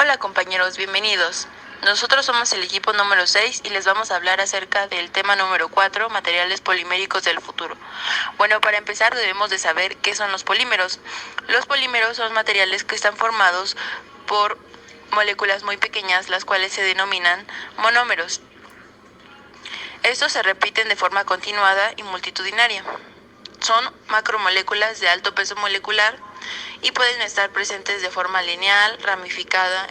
Hola compañeros, bienvenidos. Nosotros somos el equipo número 6 y les vamos a hablar acerca del tema número 4, materiales poliméricos del futuro. Bueno, para empezar debemos de saber qué son los polímeros. Los polímeros son materiales que están formados por moléculas muy pequeñas, las cuales se denominan monómeros. Estos se repiten de forma continuada y multitudinaria. Son macromoléculas de alto peso molecular y pueden estar presentes de forma lineal, ramificada,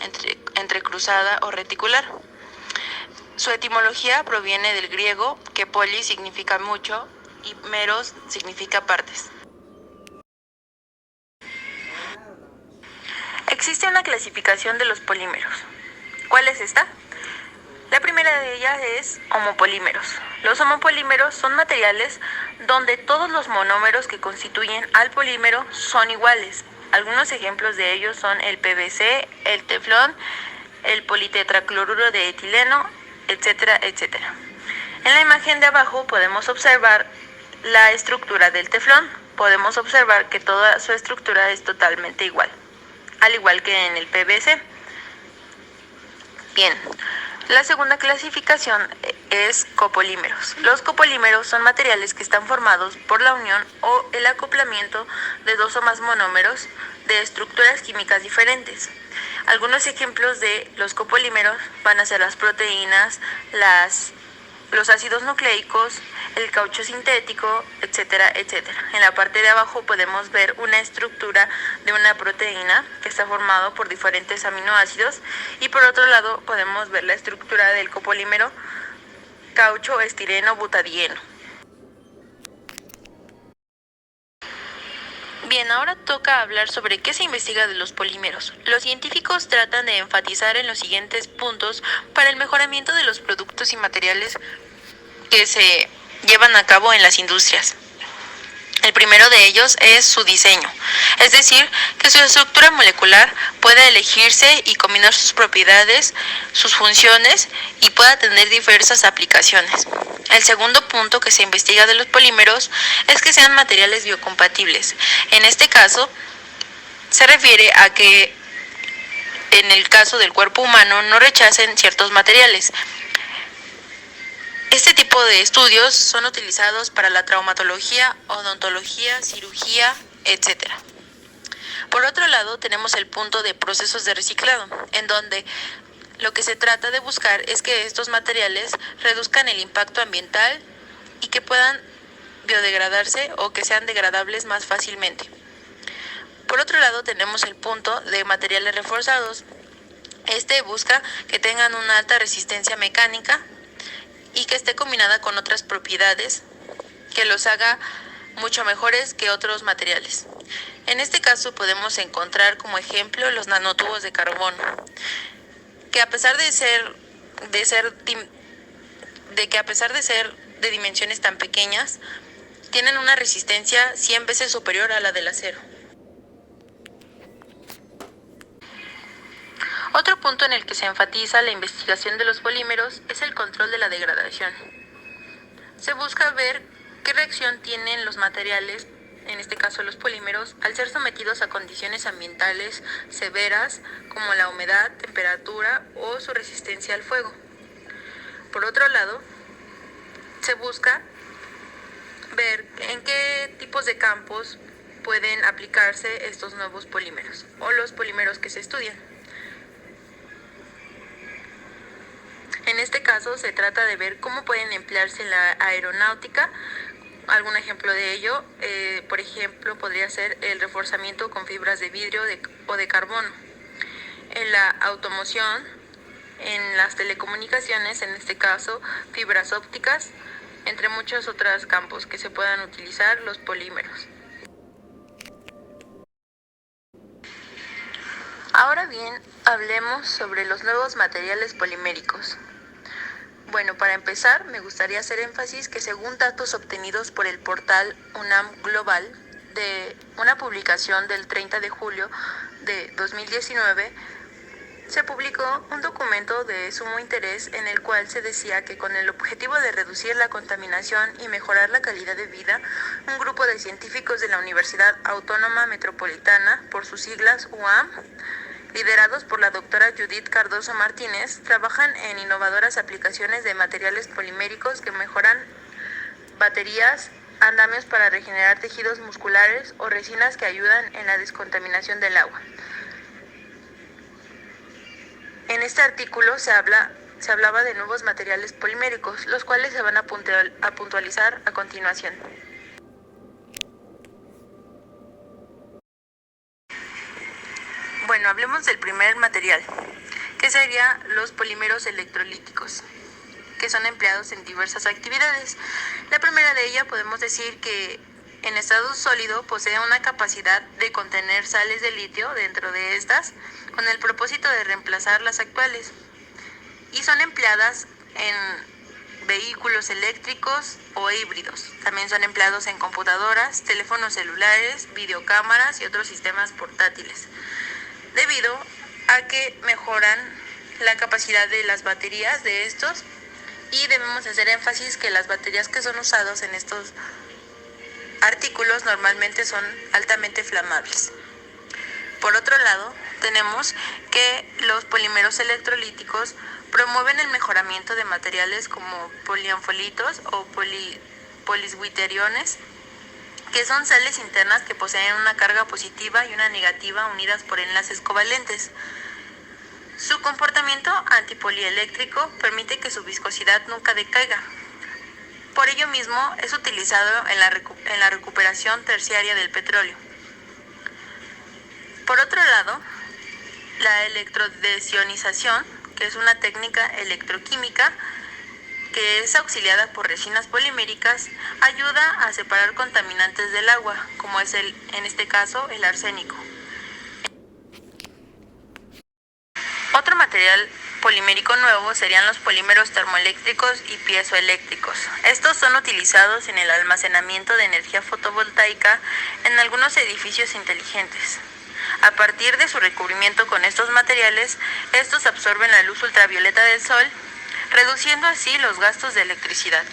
entrecruzada o reticular. Su etimología proviene del griego, que poli significa mucho y meros significa partes. Existe una clasificación de los polímeros. ¿Cuál es esta? La primera de ellas es homopolímeros. Los homopolímeros son materiales donde todos los monómeros que constituyen al polímero son iguales. Algunos ejemplos de ellos son el PVC, el teflón, el politetracloruro de etileno, etcétera, etcétera. En la imagen de abajo podemos observar la estructura del teflón. Podemos observar que toda su estructura es totalmente igual, al igual que en el PVC. Bien. La segunda clasificación es copolímeros. Los copolímeros son materiales que están formados por la unión o el acoplamiento de dos o más monómeros de estructuras químicas diferentes. Algunos ejemplos de los copolímeros van a ser las proteínas, los ácidos nucleicos, el caucho sintético, etcétera, etcétera. En la parte de abajo podemos ver una estructura de una proteína que está formado por diferentes aminoácidos y por otro lado podemos ver la estructura del copolímero caucho, estireno, butadieno. Bien, ahora toca hablar sobre qué se investiga de los polímeros. Los científicos tratan de enfatizar en los siguientes puntos para el mejoramiento de los productos y materiales que se llevan a cabo en las industrias. El primero de ellos es su diseño, es decir, que su estructura molecular pueda elegirse y combinar sus propiedades, sus funciones y pueda tener diversas aplicaciones. El segundo punto que se investiga de los polímeros es que sean materiales biocompatibles. En este caso, se refiere a que en el caso del cuerpo humano no rechacen ciertos materiales. Este tipo de estudios son utilizados para la traumatología, odontología, cirugía, etc. Por otro lado, tenemos el punto de procesos de reciclado, en donde lo que se trata de buscar es que estos materiales reduzcan el impacto ambiental y que puedan biodegradarse o que sean degradables más fácilmente. Por otro lado, tenemos el punto de materiales reforzados. Este busca que tengan una alta resistencia mecánica y que esté combinada con otras propiedades que los haga mucho mejores que otros materiales. En este caso podemos encontrar como ejemplo los nanotubos de carbono, que a pesar de ser de dimensiones tan pequeñas, tienen una resistencia 100 veces superior a la del acero. Otro punto en el que se enfatiza la investigación de los polímeros es el control de la degradación. Se busca ver qué reacción tienen los materiales, en este caso los polímeros, al ser sometidos a condiciones ambientales severas como la humedad, temperatura o su resistencia al fuego. Por otro lado, se busca ver en qué tipos de campos pueden aplicarse estos nuevos polímeros o los polímeros que se estudian. En este caso se trata de ver cómo pueden emplearse en la aeronáutica. Algún ejemplo de ello, por ejemplo, podría ser el reforzamiento con fibras de vidrio o de carbono. En la automoción, en las telecomunicaciones, en este caso, fibras ópticas, entre muchos otros campos que se puedan utilizar los polímeros. Ahora bien, hablemos sobre los nuevos materiales poliméricos. Bueno, para empezar, me gustaría hacer énfasis que según datos obtenidos por el portal UNAM Global, de una publicación del 30 de julio de 2019, se publicó un documento de sumo interés en el cual se decía que con el objetivo de reducir la contaminación y mejorar la calidad de vida, un grupo de científicos de la Universidad Autónoma Metropolitana, por sus siglas UAM, liderados por la doctora Judith Cardoso Martínez, trabajan en innovadoras aplicaciones de materiales poliméricos que mejoran baterías, andamios para regenerar tejidos musculares o resinas que ayudan en la descontaminación del agua. En este artículo se hablaba de nuevos materiales poliméricos, los cuales se van a puntualizar a continuación. Bueno, hablemos del primer material, que sería los polímeros electrolíticos, que son empleados en diversas actividades. La primera de ellas podemos decir que en estado sólido posee una capacidad de contener sales de litio dentro de estas, con el propósito de reemplazar las actuales, y son empleadas en vehículos eléctricos o híbridos. También son empleados en computadoras, teléfonos celulares, videocámaras y otros sistemas portátiles, debido a que mejoran la capacidad de las baterías de estos, y debemos hacer énfasis que las baterías que son usadas en estos artículos normalmente son altamente inflamables. Por otro lado, tenemos que los polímeros electrolíticos promueven el mejoramiento de materiales como polianfolitos o poliswitteriones, que son sales internas que poseen una carga positiva y una negativa unidas por enlaces covalentes. Su comportamiento antipolieléctrico permite que su viscosidad nunca decaiga. Por ello mismo es utilizado en la recuperación terciaria del petróleo. Por otro lado, la electrodesionización, que es una técnica electroquímica que es auxiliada por resinas poliméricas, ayuda a separar contaminantes del agua, como es en este caso el arsénico. Otro material polimérico nuevo serían los polímeros termoeléctricos y piezoeléctricos. Estos son utilizados en el almacenamiento de energía fotovoltaica en algunos edificios inteligentes. A partir de su recubrimiento con estos materiales, estos absorben la luz ultravioleta del sol, reduciendo así los gastos de electricidad.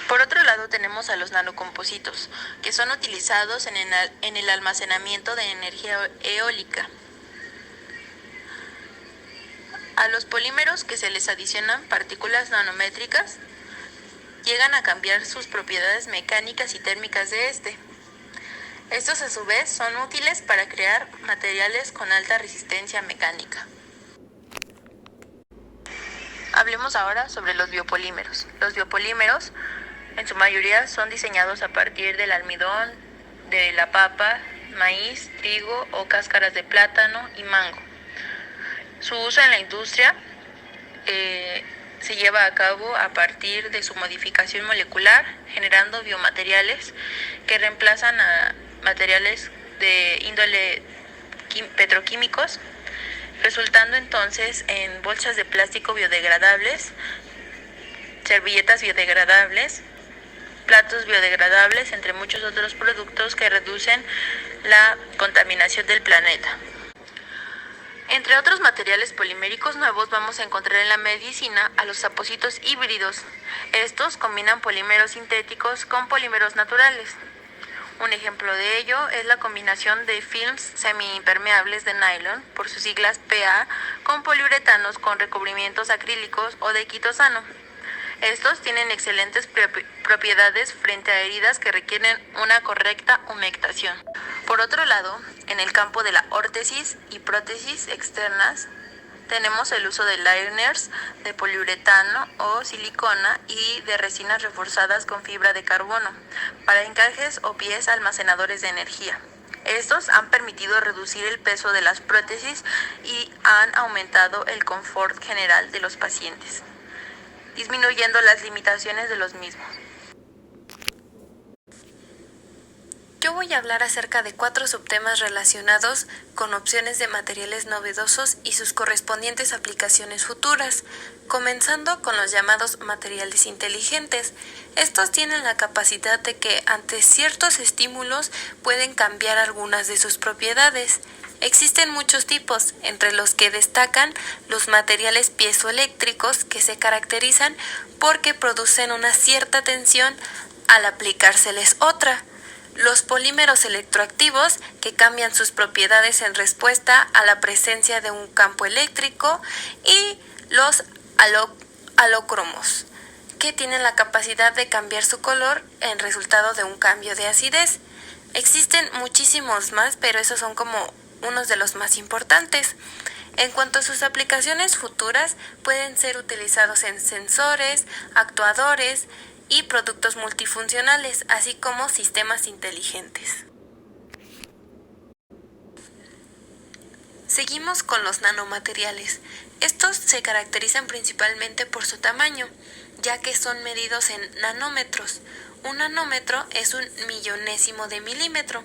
Por otro lado tenemos a los nanocompositos, que son utilizados en el almacenamiento de energía eólica. A los polímeros que se les adicionan partículas nanométricas, llegan a cambiar sus propiedades mecánicas y térmicas de este. Estos a su vez son útiles para crear materiales con alta resistencia mecánica. Hablemos ahora sobre los biopolímeros. Los biopolímeros en su mayoría son diseñados a partir del almidón, de la papa, maíz, trigo o cáscaras de plátano y mango. Su uso en la industria se lleva a cabo a partir de su modificación molecular, generando biomateriales que reemplazan a materiales de índole petroquímicos, resultando entonces en bolsas de plástico biodegradables, servilletas biodegradables, platos biodegradables, entre muchos otros productos que reducen la contaminación del planeta. Entre otros materiales poliméricos nuevos vamos a encontrar en la medicina a los apósitos híbridos. Estos combinan polímeros sintéticos con polímeros naturales. Un ejemplo de ello es la combinación de films semiimpermeables de nylon, por sus siglas PA, con poliuretanos con recubrimientos acrílicos o de quitosano. Estos tienen excelentes propiedades frente a heridas que requieren una correcta humectación. Por otro lado, en el campo de la órtesis y prótesis externas, tenemos el uso de liners de poliuretano o silicona y de resinas reforzadas con fibra de carbono para encajes o pies almacenadores de energía. Estos han permitido reducir el peso de las prótesis y han aumentado el confort general de los pacientes, disminuyendo las limitaciones de los mismos. Yo voy a hablar acerca de 4 subtemas relacionados con opciones de materiales novedosos y sus correspondientes aplicaciones futuras, comenzando con los llamados materiales inteligentes. Estos tienen la capacidad de que ante ciertos estímulos pueden cambiar algunas de sus propiedades. Existen muchos tipos, entre los que destacan los materiales piezoeléctricos, que se caracterizan porque producen una cierta tensión al aplicárseles otra. los polímeros electroactivos, que cambian sus propiedades en respuesta a la presencia de un campo eléctrico, y los halócromos, que tienen la capacidad de cambiar su color en resultado de un cambio de acidez. Existen muchísimos más, pero esos son como unos de los más importantes. En cuanto a sus aplicaciones futuras, pueden ser utilizados en sensores, actuadores y productos multifuncionales, así como sistemas inteligentes. Seguimos con los nanomateriales. Estos se caracterizan principalmente por su tamaño, ya que son medidos en nanómetros. Un nanómetro es un millonésimo de milímetro.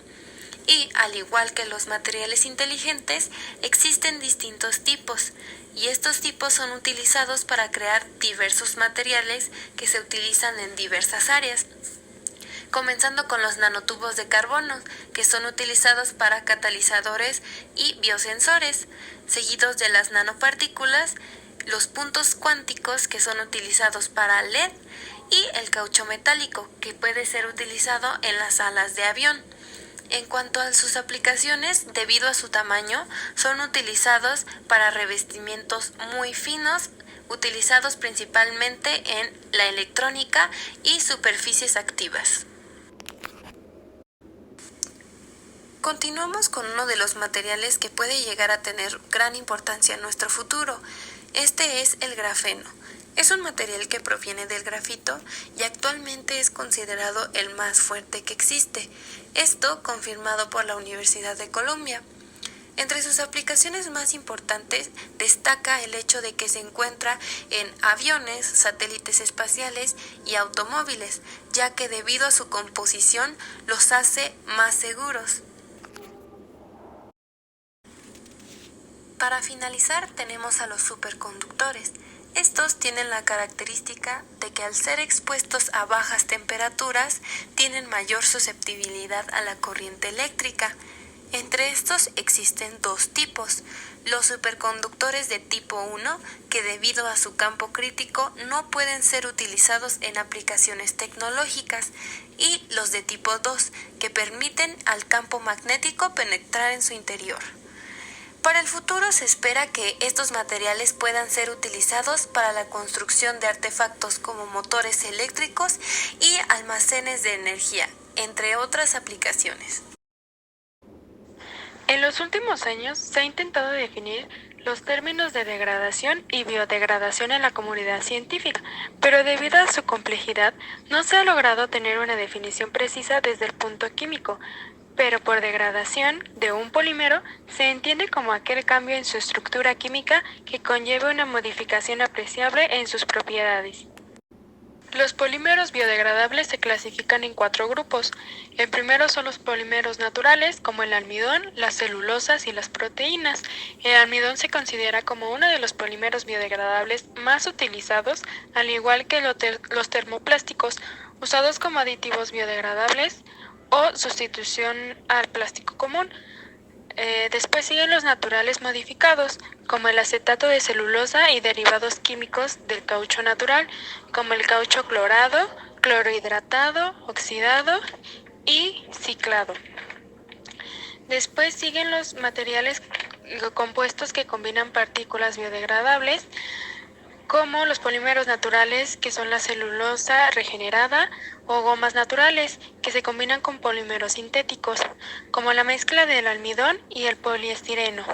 Y, al igual que los materiales inteligentes, existen distintos tipos, y estos tipos son utilizados para crear diversos materiales que se utilizan en diversas áreas. Comenzando con los nanotubos de carbono, que son utilizados para catalizadores y biosensores, seguidos de las nanopartículas, los puntos cuánticos, que son utilizados para LED, y el caucho metálico, que puede ser utilizado en las alas de avión. En cuanto a sus aplicaciones, debido a su tamaño, son utilizados para revestimientos muy finos, utilizados principalmente en la electrónica y superficies activas. Continuamos con uno de los materiales que puede llegar a tener gran importancia en nuestro futuro. Este es el grafeno. Es un material que proviene del grafito y actualmente es considerado el más fuerte que existe. Esto confirmado por la Universidad de Columbia. Entre sus aplicaciones más importantes destaca el hecho de que se encuentra en aviones, satélites espaciales y automóviles, ya que debido a su composición los hace más seguros. Para finalizar, tenemos a los superconductores. Estos tienen la característica de que al ser expuestos a bajas temperaturas tienen mayor susceptibilidad a la corriente eléctrica. Entre estos existen dos tipos: los superconductores de tipo 1, que debido a su campo crítico no pueden ser utilizados en aplicaciones tecnológicas, y los de tipo 2, que permiten al campo magnético penetrar en su interior. Para el futuro se espera que estos materiales puedan ser utilizados para la construcción de artefactos como motores eléctricos y almacenes de energía, entre otras aplicaciones. En los últimos años se ha intentado definir los términos de degradación y biodegradación en la comunidad científica, pero debido a su complejidad no se ha logrado tener una definición precisa desde el punto químico. Pero por degradación de un polímero se entiende como aquel cambio en su estructura química que conlleve una modificación apreciable en sus propiedades. Los polímeros biodegradables se clasifican en 4 grupos. El primero son los polímeros naturales, como el almidón, las celulosas y las proteínas. El almidón se considera como uno de los polímeros biodegradables más utilizados, al igual que los termoplásticos, usados como aditivos biodegradables o sustitución al plástico común. Después siguen los naturales modificados, como el acetato de celulosa y derivados químicos del caucho natural, como el caucho clorado, clorohidratado, oxidado y ciclado. Después siguen los materiales compuestos que combinan partículas biodegradables, como los polímeros naturales, que son la celulosa regenerada, o gomas naturales, que se combinan con polímeros sintéticos, como la mezcla del almidón y el poliestireno.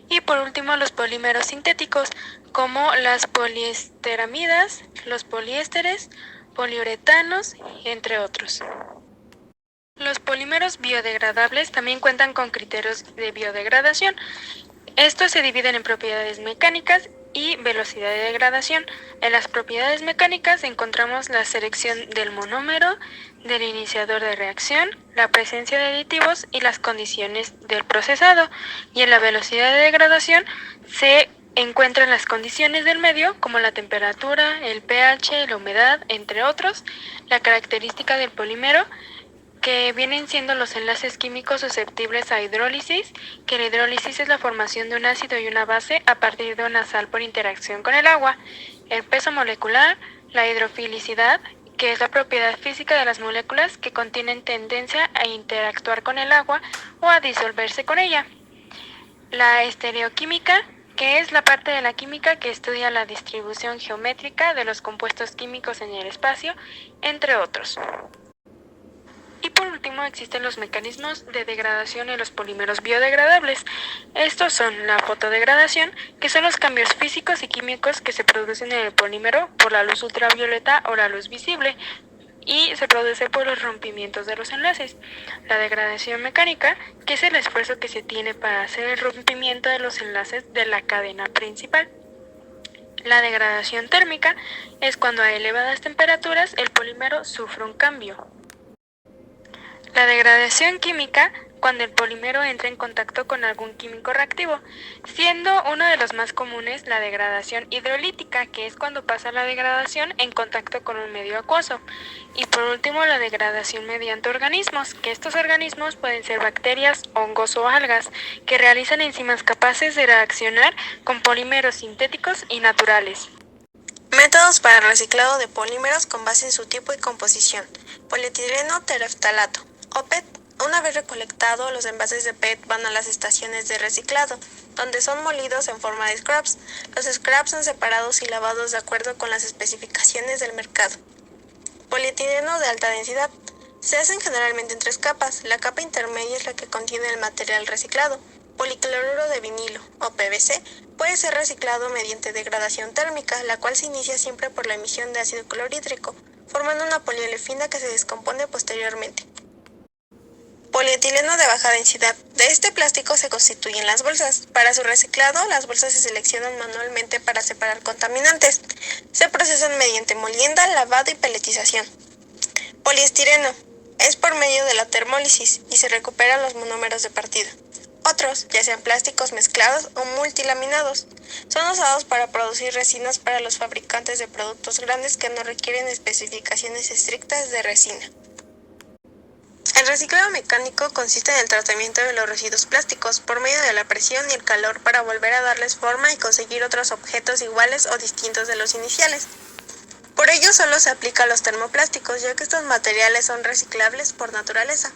Y por último, los polímeros sintéticos, como las poliesteramidas, los poliésteres, poliuretanos, entre otros. Los polímeros biodegradables también cuentan con criterios de biodegradación. Estos se dividen en propiedades mecánicas y velocidad de degradación. En las propiedades mecánicas encontramos la selección del monómero, del iniciador de reacción, la presencia de aditivos y las condiciones del procesado. Y en la velocidad de degradación se encuentran las condiciones del medio, como la temperatura, el pH, la humedad, entre otros, la característica del polímero, que vienen siendo los enlaces químicos susceptibles a hidrólisis, que la hidrólisis es la formación de un ácido y una base a partir de una sal por interacción con el agua, el peso molecular, la hidrofilicidad, que es la propiedad física de las moléculas que contienen tendencia a interactuar con el agua o a disolverse con ella. La estereoquímica, que es la parte de la química que estudia la distribución geométrica de los compuestos químicos en el espacio, entre otros. Y por último existen los mecanismos de degradación en los polímeros biodegradables. Estos son la fotodegradación, que son los cambios físicos y químicos que se producen en el polímero por la luz ultravioleta o la luz visible, y se produce por los rompimientos de los enlaces. La degradación mecánica, que es el esfuerzo que se tiene para hacer el rompimiento de los enlaces de la cadena principal. La degradación térmica es cuando a elevadas temperaturas el polímero sufre un cambio. La degradación química, cuando el polímero entra en contacto con algún químico reactivo, siendo uno de los más comunes la degradación hidrolítica, que es cuando pasa la degradación en contacto con un medio acuoso. Y por último, la degradación mediante organismos, que estos organismos pueden ser bacterias, hongos o algas, que realizan enzimas capaces de reaccionar con polímeros sintéticos y naturales. Métodos para el reciclado de polímeros con base en su tipo y composición. Polietileno tereftalato, o PET. Una vez recolectado, los envases de PET van a las estaciones de reciclado, donde son molidos en forma de scraps. Los scraps son separados y lavados de acuerdo con las especificaciones del mercado. Polietileno de alta densidad. Se hacen generalmente en 3 capas. La capa intermedia es la que contiene el material reciclado. Policloruro de vinilo, o PVC, puede ser reciclado mediante degradación térmica, la cual se inicia siempre por la emisión de ácido clorhídrico, formando una poliolefina que se descompone posteriormente. Polietileno de baja densidad. De este plástico se constituyen las bolsas. Para su reciclado, las bolsas se seleccionan manualmente para separar contaminantes. Se procesan mediante molienda, lavado y peletización. Poliestireno. Es por medio de la termólisis y se recuperan los monómeros de partida. Otros, ya sean plásticos mezclados o multilaminados, son usados para producir resinas para los fabricantes de productos grandes que no requieren especificaciones estrictas de resina. El reciclado mecánico consiste en el tratamiento de los residuos plásticos por medio de la presión y el calor para volver a darles forma y conseguir otros objetos iguales o distintos de los iniciales. Por ello solo se aplica a los termoplásticos, ya que estos materiales son reciclables por naturaleza.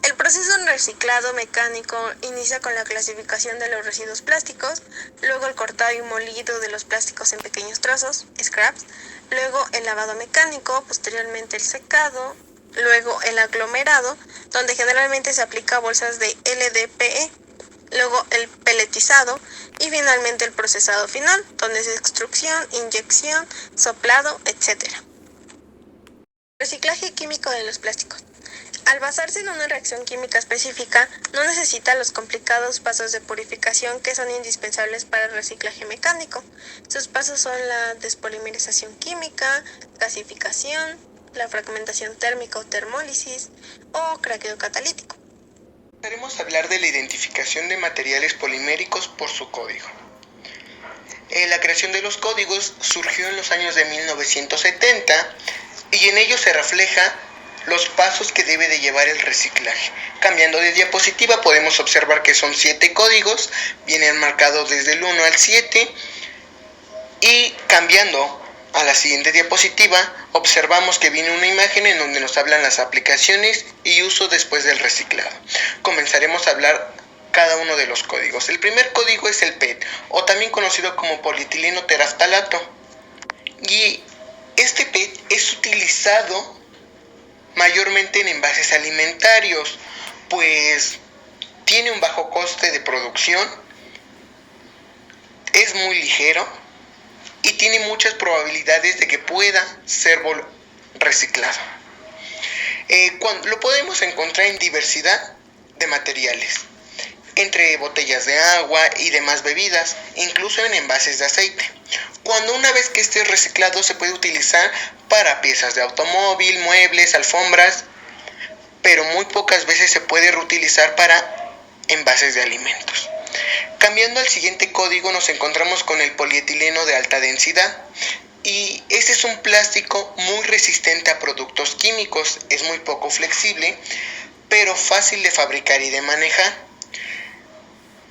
El proceso de reciclado mecánico inicia con la clasificación de los residuos plásticos, luego el cortado y molido de los plásticos en pequeños trozos, scraps, luego el lavado mecánico, posteriormente el secado, luego el aglomerado, donde generalmente se aplica bolsas de LDPE, luego el peletizado y finalmente el procesado final, donde es extrusión, inyección, soplado, etc. Reciclaje químico de los plásticos. Al basarse en una reacción química específica, no necesita los complicados pasos de purificación que son indispensables para el reciclaje mecánico. Sus pasos son la despolimerización química, gasificación, la fragmentación térmica o termólisis o craqueo catalítico. Empezaremos a hablar de la identificación de materiales poliméricos por su código. La creación de los códigos surgió en los años de 1970 y en ellos se refleja los pasos que debe de llevar el reciclaje. Cambiando de diapositiva podemos observar que son 7 códigos, vienen marcados desde el 1 al 7 y cambiando a la siguiente diapositiva observamos que viene una imagen en donde nos hablan las aplicaciones y uso después del reciclado. Comenzaremos a hablar cada uno de los códigos. El primer código es el PET, o también conocido como polietileno teraftalato, y este PET es utilizado mayormente en envases alimentarios, pues tiene un bajo coste de producción, es muy ligero y tiene muchas probabilidades de que pueda ser reciclado. Lo podemos encontrar en diversidad de materiales, entre botellas de agua y demás bebidas, incluso en envases de aceite. Cuando una vez que esté reciclado se puede utilizar para piezas de automóvil, muebles, alfombras, pero muy pocas veces se puede reutilizar para envases de alimentos. Cambiando al siguiente código nos encontramos con el polietileno de alta densidad y este es un plástico muy resistente a productos químicos, es muy poco flexible, pero fácil de fabricar y de manejar.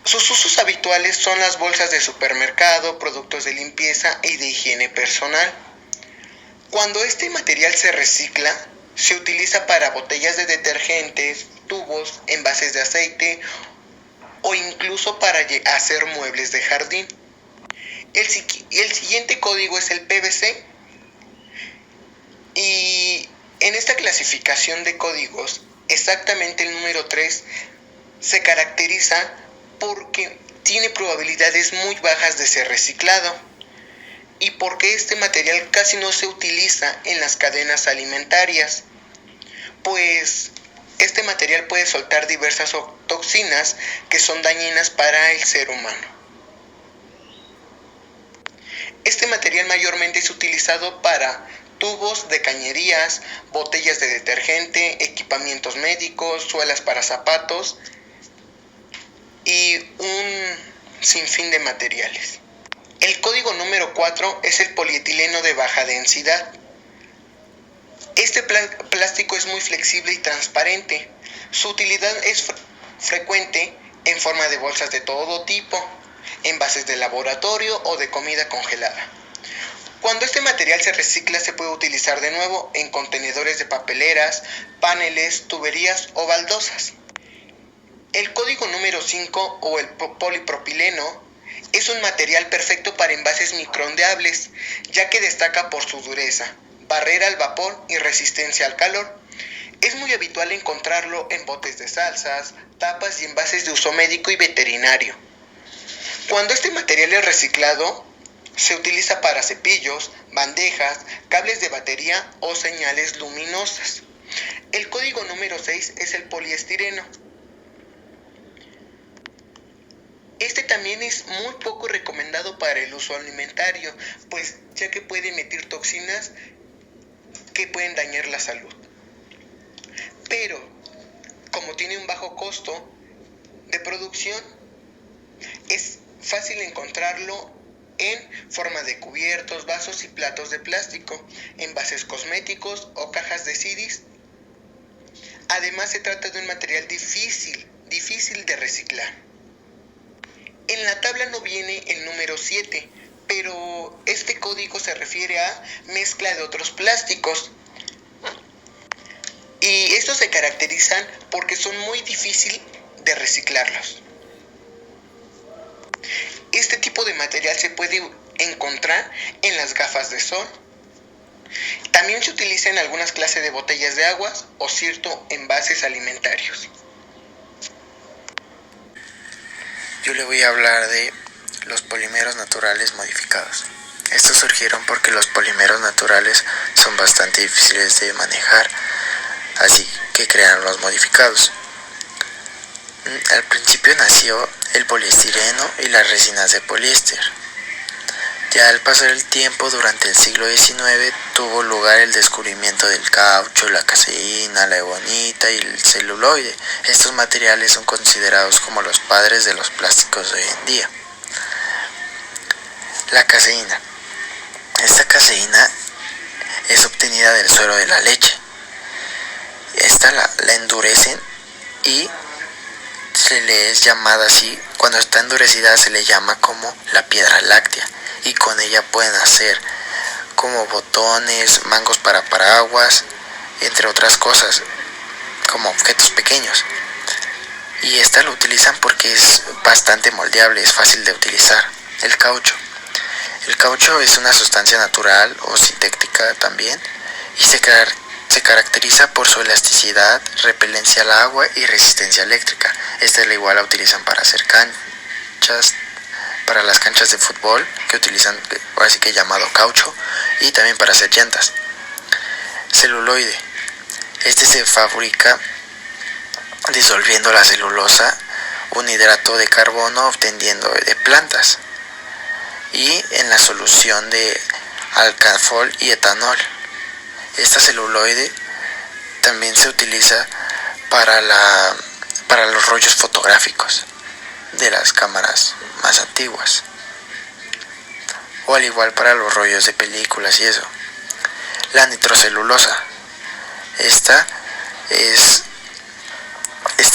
Sus usos habituales son las bolsas de supermercado, productos de limpieza y de higiene personal. Cuando este material se recicla, se utiliza para botellas de detergentes, tubos, envases de aceite o incluso para hacer muebles de jardín. El siguiente código es el PVC y en esta clasificación de códigos, exactamente el número 3 se caracteriza porque tiene probabilidades muy bajas de ser reciclado y porque este material casi no se utiliza en las cadenas alimentarias, pues este material puede soltar diversas toxinas que son dañinas para el ser humano. Este material mayormente es utilizado para tubos de cañerías, botellas de detergente, equipamientos médicos, suelas para zapatos y un sinfín de materiales. El código número 4 es el polietileno de baja densidad. Este plástico es muy flexible y transparente. Su utilidad es frecuente en forma de bolsas de todo tipo, envases de laboratorio o de comida congelada. Cuando este material se recicla, se puede utilizar de nuevo en contenedores de papeleras, paneles, tuberías o baldosas. El código número 5 o el polipropileno es un material perfecto para envases microondeables, ya que destaca por su dureza, barrera al vapor y resistencia al calor. Es muy habitual encontrarlo en botes de salsas, tapas y envases de uso médico y veterinario. Cuando este material es reciclado, se utiliza para cepillos, bandejas, cables de batería o señales luminosas. El código número 6 es el poliestireno. Este también es muy poco recomendado para el uso alimentario, pues ya que puede emitir toxinas que pueden dañar la salud. Pero, como tiene un bajo costo de producción, es fácil encontrarlo en forma de cubiertos, vasos y platos de plástico, envases cosméticos o cajas de CDs. Además, se trata de un material difícil de reciclar. En la tabla no viene el número 7, pero este código se refiere a mezcla de otros plásticos. Y estos se caracterizan porque son muy difíciles de reciclarlos. Este tipo de material se puede encontrar en las gafas de sol. También se utiliza en algunas clases de botellas de agua o ciertos envases alimentarios. Yo le voy a hablar de los polímeros naturales modificados. Estos surgieron porque los polímeros naturales son bastante difíciles de manejar, así que crearon los modificados. Al principio nació el poliestireno y las resinas de poliéster. Ya al pasar el tiempo, durante el siglo XIX, tuvo lugar el descubrimiento del caucho, la caseína, la ebonita y el celuloide. Estos materiales son considerados como los padres de los plásticos de hoy en día. La caseína. Esta caseína es obtenida del suero de la leche. Esta la endurecen y se le es llamada así. Cuando está endurecida se le llama como la piedra láctea, y con ella pueden hacer como botones, mangos para paraguas, entre otras cosas, como objetos pequeños. Y esta lo utilizan porque es bastante moldeable, es fácil de utilizar. El caucho. El caucho es una sustancia natural o sintética también, y se caracteriza por su elasticidad, repelencia al agua y resistencia eléctrica. Esta es la igual la utilizan para hacer canchas, para las canchas de fútbol, que utilizan así que llamado caucho, y también para hacer llantas. Celuloide. Este se fabrica disolviendo la celulosa, un hidrato de carbono obteniendo de plantas, y en la solución de alcanfor y etanol. Esta celuloide también se utiliza para los rollos fotográficos de las cámaras más antiguas, o al igual para los rollos de películas y eso. La nitrocelulosa. Esta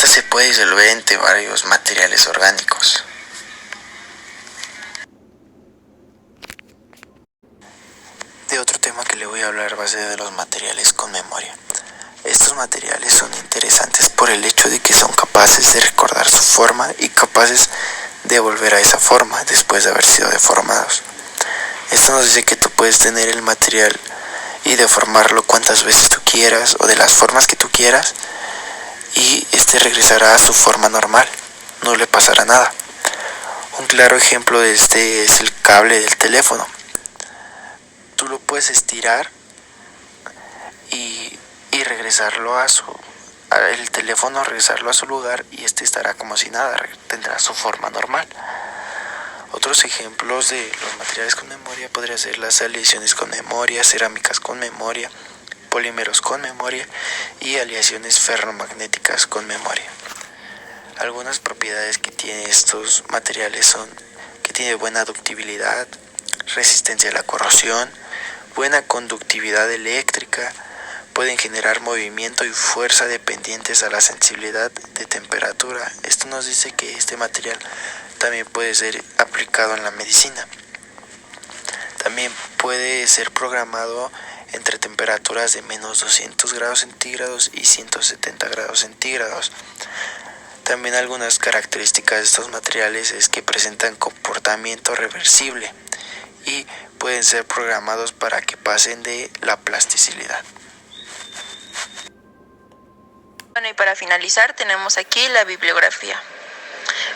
se puede disolver entre varios materiales orgánicos. De otro tema que le voy a hablar de los materiales con memoria. Estos materiales son interesantes por el hecho de que son capaces de recordar su forma y capaces de volver a esa forma después de haber sido deformados. Esto nos dice que tú puedes tener el material y deformarlo cuantas veces tú quieras o de las formas que tú quieras y este regresará a su forma normal, no le pasará nada. Un claro ejemplo de este es el cable del teléfono. Tú lo puedes estirar y regresarlo el teléfono regresarlo a su lugar y este estará como si nada, tendrá su forma normal. Otros ejemplos de los materiales con memoria podrían ser las aleaciones con memoria, cerámicas con memoria, polímeros con memoria y aleaciones ferromagnéticas con memoria. Algunas propiedades que tienen estos materiales son que tiene buena ductibilidad, resistencia a la corrosión, buena conductividad eléctrica, pueden generar movimiento y fuerza dependientes a la sensibilidad de temperatura. Esto nos dice que este material también puede ser aplicado en la medicina. También puede ser programado entre temperaturas de menos 200 grados centígrados y 170 grados centígrados. También algunas características de estos materiales es que presentan comportamiento reversible y pueden ser programados para que pasen de la plasticidad. Bueno, y para finalizar tenemos aquí la bibliografía.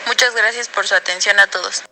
Muchas gracias por su atención a todos.